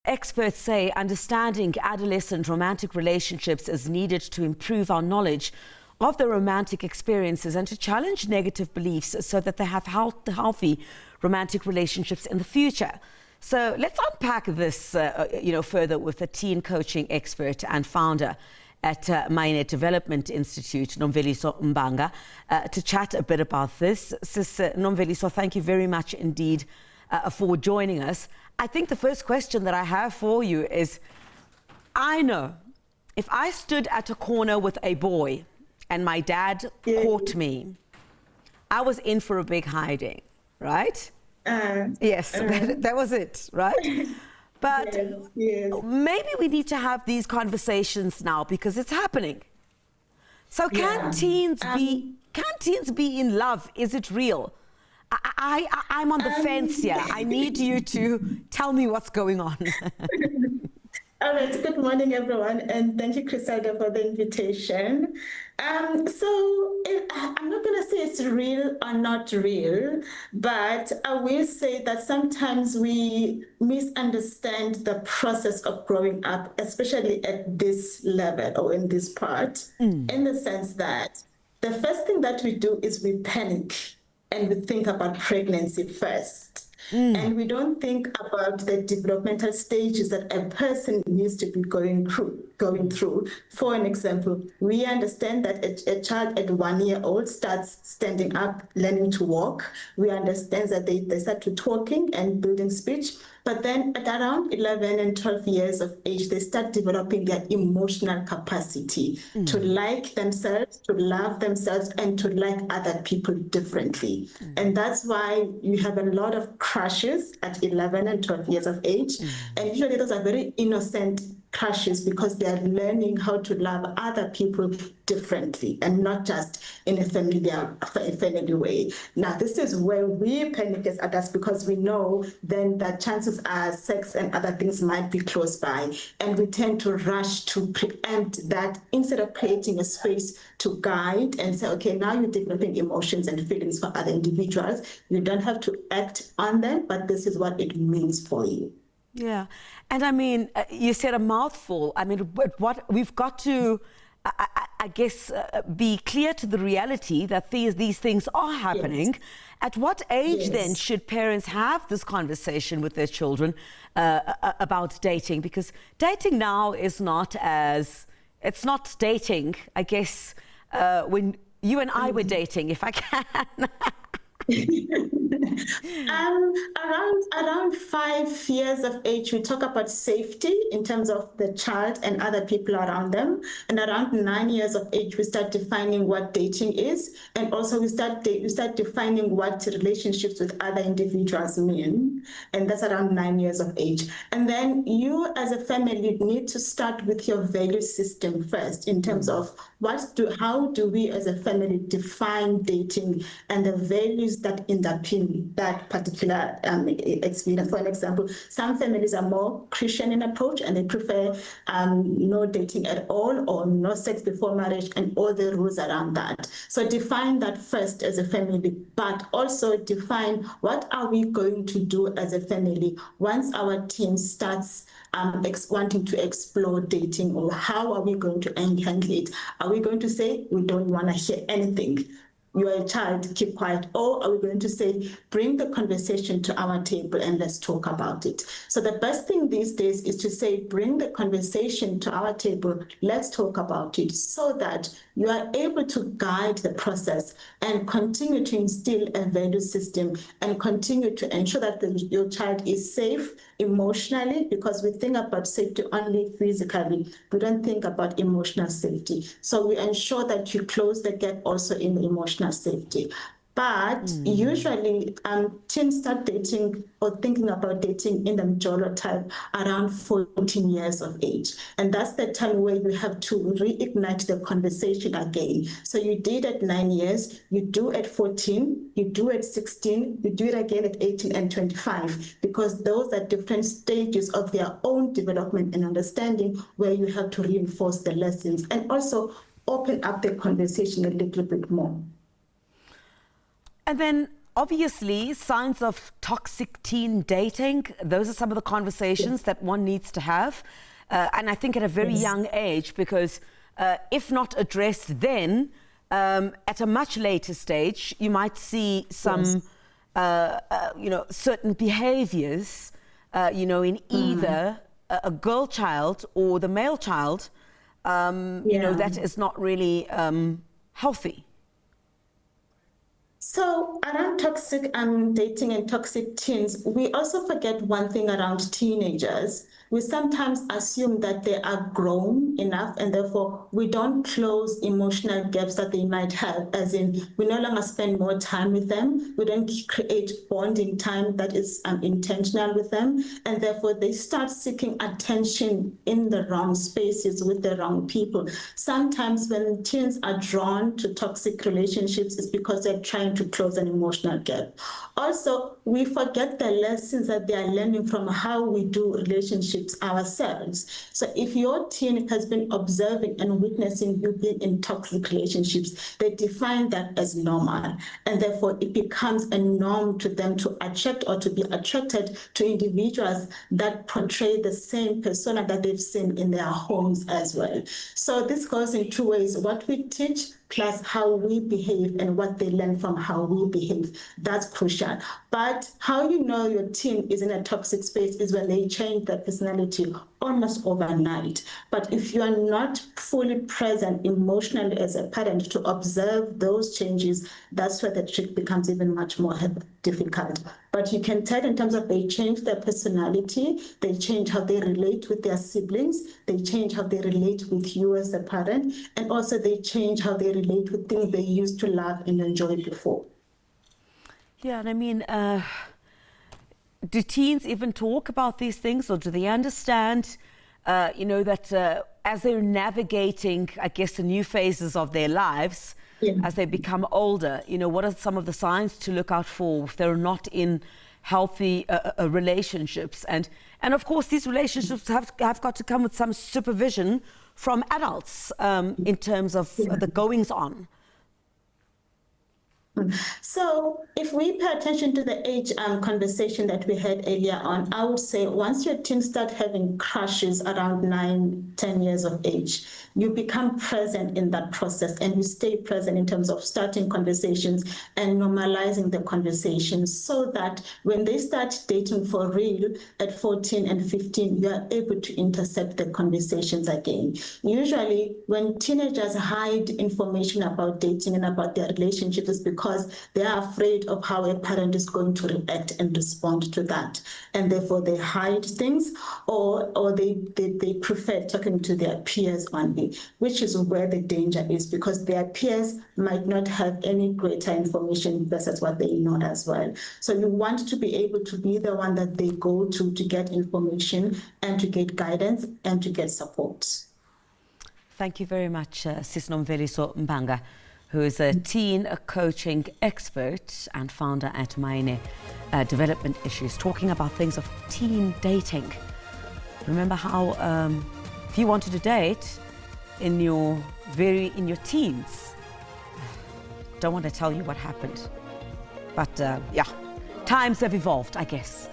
experts say understanding adolescent romantic relationships is needed to improve our knowledge of the romantic experiences and to challenge negative beliefs so that they have healthy romantic relationships in the future. So let's unpack this further with a teen coaching expert and founder at Mayine Development Institute, Nomveliso Mbanga, to chat a bit about this. Sis Nomveliso, thank you very much indeed for joining us. I think the first question that I have for you is, I know if I stood at a corner with a boy and my dad caught me, I was in for a big hiding, right? Yes, that was it, right? But yes. Maybe we need to have these conversations now because it's happening. So can teens be in love? Is it real? I'm on the fence here. I need you to tell me what's going on. All right, good morning, everyone, and thank you, Criselda, for the invitation. I'm not going to say it's real or not real, but I will say that sometimes we misunderstand the process of growing up, especially at this level or in this part, in the sense that the first thing that we do is we panic and we think about pregnancy first. And we don't think about the developmental stages that a person needs to be going through. For an example, we understand that a child at 1 year old starts standing up, learning to walk. We understand that they start to talking and building speech. But then at around 11 and 12 years of age, they start developing their emotional capacity to like themselves, to love themselves, and to like other people differently. And that's why you have a lot of crushes at 11 and 12 years of age. And usually those are very innocent crushes because they are learning how to love other people differently and not just in a family way. Now, this is where we panic as adults because we know then that chances are sex and other things might be close by. And we tend to rush to preempt that instead of creating a space to guide and say, okay, now you're developing emotions and feelings for other individuals. You don't have to act on them, but this is what it means for you. Yeah. And I mean, you said a mouthful. I mean, what we've got to, I guess, be clear to the reality that these things are happening. Yes. At what age then should parents have this conversation with their children about dating? Because dating now is it's not dating, I guess, when you and I were dating, if I can. Around 5 years of age, we talk about safety in terms of the child and other people around them. And around 9 years of age, we start defining what dating is. And also we start defining what relationships with other individuals mean. And that's around 9 years of age. And then you as a family need to start with your value system first in terms of how do we as a family define dating and the values that underpin that particular experience. For an example, some families are more Christian in approach and they prefer no dating at all or no sex before marriage and all the rules around that. So define that first as a family, but also define what are we going to do as a family once our team starts wanting to explore dating, or how are we going to handle it? Are we going to say we don't want to hear anything? You're a child, keep quiet. Or are we going to say, bring the conversation to our table and let's talk about it? So the best thing these days is to say, bring the conversation to our table, let's talk about it, so that you are able to guide the process and continue to instill a value system and continue to ensure that your child is safe emotionally, because we think about safety only physically. We don't think about emotional safety. So we ensure that you close the gap also in emotional safety. But usually teens start dating or thinking about dating in the majority type around 14 years of age. And that's the time where you have to reignite the conversation again. So you did at 9 years, you do at 14, you do at 16, you do it again at 18 and 25, because those are different stages of their own development and understanding where you have to reinforce the lessons and also open up the conversation a little bit more. And then obviously, signs of toxic teen dating, those are some of the conversations that one needs to have. And I think at a very young age, because if not addressed then, at a much later stage, you might see some, certain behaviors, in either a girl child or the male child, that is not really healthy. So around toxic dating and toxic teens, we also forget one thing around teenagers. We sometimes assume that they are grown enough and therefore we don't close emotional gaps that they might have, as in we no longer spend more time with them, we don't create bonding time that is intentional with them, and therefore they start seeking attention in the wrong spaces with the wrong people. Sometimes when teens are drawn to toxic relationships, it's because they're trying to close an emotional gap. Also, we forget the lessons that they are learning from how we do relationships ourselves. So if your teen has been observing and witnessing you being in toxic relationships, they define that as normal. And therefore it becomes a norm to them to attract or to be attracted to individuals that portray the same persona that they've seen in their homes as well. So this goes in two ways: what we teach plus how we behave and what they learn from how we behave. That's crucial. But how you know your teen is in a toxic space is when they change their personality almost overnight. But if you are not fully present emotionally as a parent to observe those changes, that's where the trick becomes even much more difficult. But you can tell in terms of they change their personality, they change how they relate with their siblings, they change how they relate with you as a parent, and also they change how they relate with things they used to love and enjoy before. Yeah, and I mean, do teens even talk about these things, or do they understand, that as they're navigating, I guess, the new phases of their lives, as they become older, what are some of the signs to look out for if they're not in healthy relationships? And of course, these relationships have got to come with some supervision from adults in terms of the goings on. So if we pay attention to the age conversation that we had earlier on, I would say once your teens start having crushes around 9, 10 years of age, you become present in that process and you stay present in terms of starting conversations and normalizing the conversations, so that when they start dating for real at 14 and 15, you are able to intercept the conversations again. Usually when teenagers hide information about dating and about their relationships, it's because they are afraid of how a parent is going to react and respond to that. And therefore they hide things, or they prefer talking to their peers only, which is where the danger is, because their peers might not have any greater information versus what they know as well. So you want to be able to be the one that they go to get information and to get guidance and to get support. Thank you very much, Sis Nomveliso Mbanga, who is a teen coaching expert and founder at Mayine Development Issues, talking about things of teen dating. Remember how if you wanted to date in your teens, don't want to tell you what happened, but times have evolved, I guess.